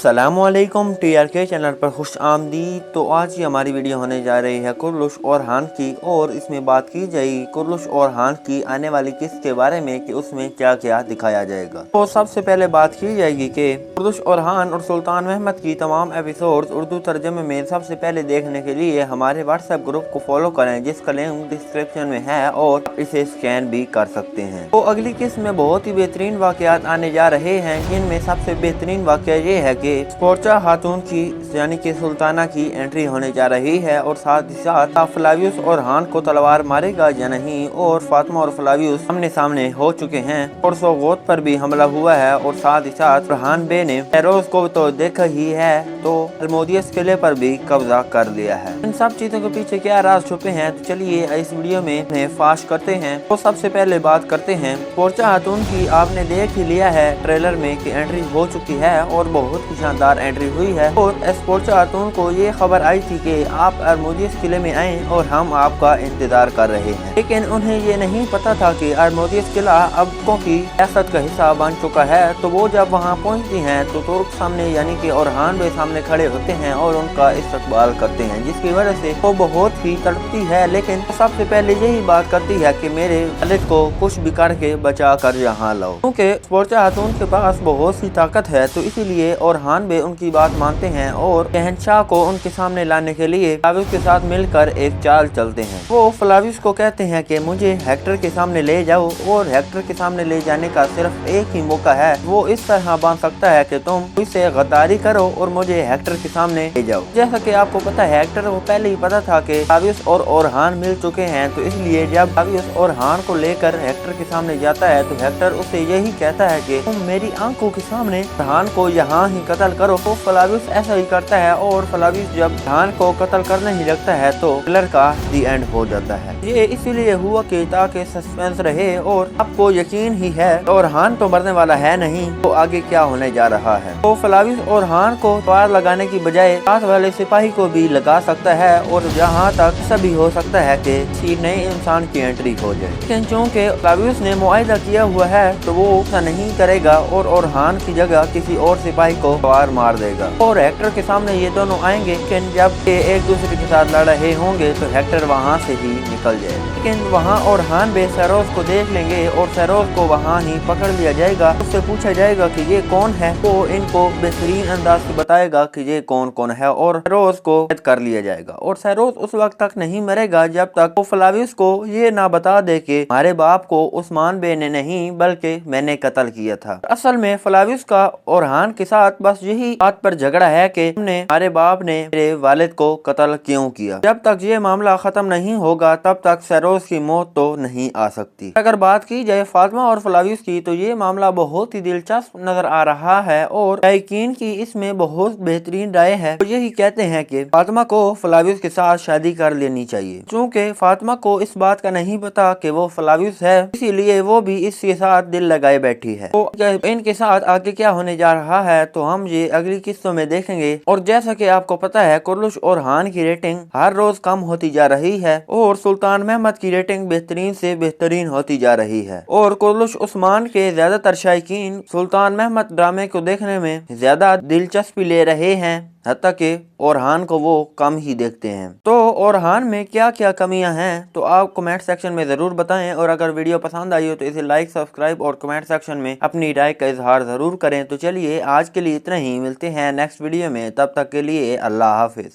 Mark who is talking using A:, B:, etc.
A: अस्सलामुअलैकुम TRK channel पर खुश आमदीद। तो आज की हमारी वीडियो होने जा रही है कुर्लुश और हान की, और इसमें बात की जाएगी कुर्लुश और हान की आने वाली किस्त के बारे में कि उसमें क्या क्या दिखाया जाएगा। तो सबसे पहले बात की जाएगी कि कुर्लुश और हान और सुल्तान महमद की तमाम एपिसोड्स उर्दू तर्जमे में सबसे पहले देखने के लिए हमारे व्हाट्सएप ग्रुप को फॉलो करें, जिसका लिंक डिस्क्रिप्शन में है और इसे स्कैन भी कर सकते हैं। तो अगली किस्त में बहुत ही बेहतरीन वाकयात आने जा रहे हैं, जिनमें सबसे बेहतरीन वाकया ये है कि स्पोर्चा खातून की यानी कि सुल्ताना की एंट्री होने जा रही है, और साथ ही साथ फ्लावियस और हान को तलवार मारेगा या नहीं, और फातिमा और फ्लावियस आमने सामने हो चुके हैं, और सोगोत पर भी हमला हुआ है, और साथ ही साथ फरहान बे ने फेरोज को तो देखा ही है, तो अल्मोदियस किले पर भी कब्जा कर लिया है। इन सब चीजों के पीछे क्या राज छुपे हैं, तो चलिए इस वीडियो में फाश करते हैं। तो सबसे पहले बात करते हैं स्पोर्चा खातून की। आपने देख ही लिया है ट्रेलर में कि एंट्री हो चुकी है और बहुत ही शानदार एंट्री हुई है, और स्पोर्चा खातून को ये खबर आई थी कि आप अल्मोदियस किले में आए और हम आपका इंतजार कर रहे हैं, लेकिन उन्हें ये नहीं पता था कि अल्मोदियस किला अबकों की रियासत का हिस्सा बन चुका है। तो वो जब वहाँ पहुँचती हैं तो तुर्क सामने यानी कि ओरहान बे सामने खड़े होते हैं और उनका इस्तकबाल करते हैं, जिसकी वजह से वो बहुत ही तड़पती है, लेकिन सबसे पहले यही बात करती है कि मेरे वालिद को कुछ भी करके बचा कर यहाँ लाओ, क्योंकि स्पोर्चा खातून के पास बहुत सी ताकत है। तो इसीलिए ओरहान बे उनकी बात मानते हैं और शहंशाह को उनके सामने लाने के लिए फ्लावियस के साथ मिलकर एक चाल चलते हैं। वो फ्लावियस को कहते हैं कि मुझे हेक्टर के सामने ले जाओ, और हेक्टर के सामने ले जाने का सिर्फ एक ही मौका है, वो इस तरह बांध सकता है कि तुम मुझसे गद्दारी करो और मुझे हेक्टर के सामने ले जाओ। जैसा कि आपको पता है हेक्टर को पहले ही पता था कि फ्लावियस और ओरहान मिल चुके हैं, तो इसलिए जब फ्लावियस ओरहान को लेकर हेक्टर के सामने जाता है तो हेक्टर उसे यही कहता है कि तुम मेरी आंखों के सामने ओरहान को यहाँ ही कत्ल करो। तो फ्लावियस ऐसा ही करता है, और फ्लावियस जब ओरहान को कत्ल करने ही लगता है तो किलर का दी एंड हो जाता है। ये इसीलिए हुआ कि ताकि सस्पेंस रहे और आपको यकीन ही है ओरहान तो मरने वाला है नहीं, तो आगे क्या होने जा रहा है। तो फ्लावियस ओरहान को तलवार लगाने की बजाय साथ वाले सिपाही को भी लगा सकता है, और जहाँ तक ऐसा भी हो सकता है कि किसी नए इंसान की एंट्री हो जाए, लेकिन चूँकि फ्लावियस ने मुआहिदा किया हुआ है तो वो ऐसा नहीं करेगा और ओरहान की जगह किसी और सिपाही को तलवार मार देगा, और हेक्टर के सामने ये दोनों आएंगे। लेकिन जब ये एक दूसरे के साथ लड़ रहे होंगे तो हेक्टर वहाँ से ही निकल जाएगा, लेकिन वहाँ ओरहान बे फेरोज को देख लेंगे और फेरोज को वहाँ ही पकड़ लिया जाएगा। उससे पूछा जाएगा कि ये कौन है, वो इनको बेहतरीन अंदाज से बताएगा कि ये कौन कौन है, और फेरोज को कैद कर लिया जाएगा। और फेरोज उस वक्त तक नहीं मरेगा जब तक वो फ्लावियस को ये ना बता दे कि हमारे बाप को उस्मान बे ने नहीं बल्कि मैंने कत्ल किया था। असल में फ्लावियस का ओरहान के साथ बस यही बात पर झगड़ा है कि हमने हमारे बाप ने मेरे वालिद को कत्ल क्यों किया। जब तक ये मामला खत्म नहीं होगा तब तक फेरोज की मौत तो नहीं आ सकती। अगर बात की जाए फातिमा और फ्लावियस की, तो ये मामला बहुत ही दिलचस्प नजर आ रहा है, और यकीन की इसमें बहुत बेहतरीन राय है। तो यही कहते हैं कि फातिमा को फ्लावियस के साथ शादी कर लेनी चाहिए, क्योंकि फातिमा को इस बात का नहीं पता कि वो फ्लावियस है, इसीलिए वो भी इसके साथ दिल लगाए बैठी है। तो इनके साथ आगे क्या होने जा रहा है तो हम ये अगली किस्तों में देखेंगे। और जैसा कि आपको पता है कुर्लुश और हान की रेटिंग हर रोज कम होती जा रही है, और सुल्तान महमद की रेटिंग बेहतरीन से बेहतरीन होती जा रही है, और कुर्लुश उस्मान के ज्यादातर शायकीन सुल्तान महमद ड्रामे को देखने में ज्यादा दिलचस्पी ले रहे हैं, हत्ता कि ओरहान को वो कम ही देखते हैं। तो ओरहान में क्या क्या कमियां हैं तो आप कमेंट सेक्शन में जरूर बताएं, और अगर वीडियो पसंद आई हो तो इसे लाइक, सब्सक्राइब और कमेंट सेक्शन में अपनी राय का इजहार जरूर करें। तो चलिए आज के लिए इतना ही, मिलते हैं नेक्स्ट वीडियो में, तब तक के लिए अल्लाह हाफिज।